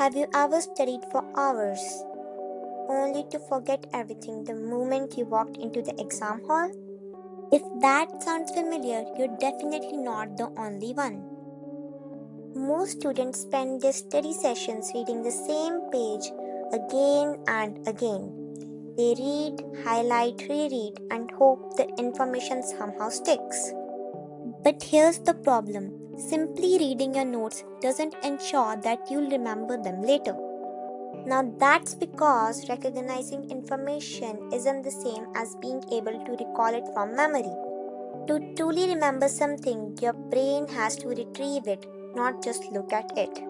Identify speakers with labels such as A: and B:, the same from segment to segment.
A: Have you ever studied for hours, only to forget everything the moment you walked into the exam hall? If that sounds familiar, you're definitely not the only one. Most students spend their study sessions reading the same page again and again. They read, highlight, reread, and hope the information somehow sticks. But here's the problem: simply reading your notes doesn't ensure that you'll remember them later. Now, that's because recognizing information isn't the same as being able to recall it from memory. To truly remember something, your brain has to retrieve it, not just look at it.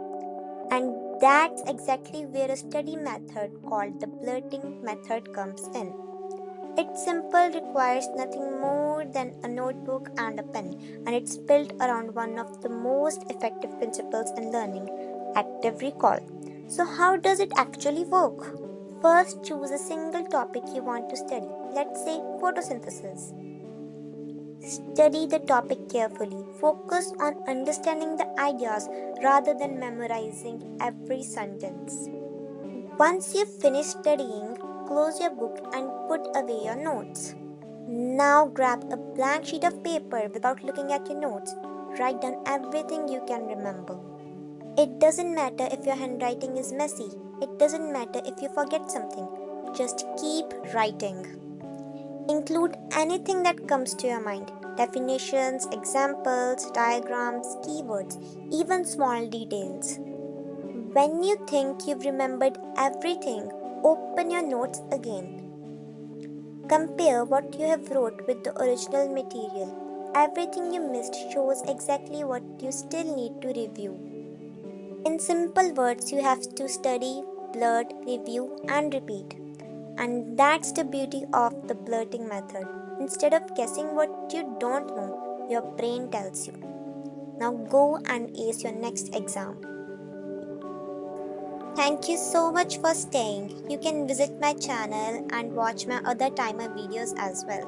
A: And that's exactly where a study method called the blurting method comes in. It's simple, requires nothing more than a notebook and a pen, and it's built around one of the most effective principles in learning: active recall. So, how does it actually work? First, choose a single topic you want to study. Let's say photosynthesis. Study the topic carefully. Focus on understanding the ideas rather than memorizing every sentence. Once you finish studying, close your book and put away your notes. Now grab a blank sheet of paper without looking at your notes. Write down everything you can remember. It doesn't matter if your handwriting is messy. It doesn't matter if you forget something. Just keep writing. Include anything that comes to your mind: definitions, examples, diagrams, keywords, even small details. When you think you've remembered everything, open your notes again. Compare what you have wrote with the original material. Everything you missed shows exactly what you still need to review. In simple words, you have to study, blurt, review, and repeat. And that's the beauty of the blurting method. Instead of guessing what you don't know, your brain tells you. Now go and ace your next exam. Thank you so much for staying. You can visit my channel and watch my other timer videos as well.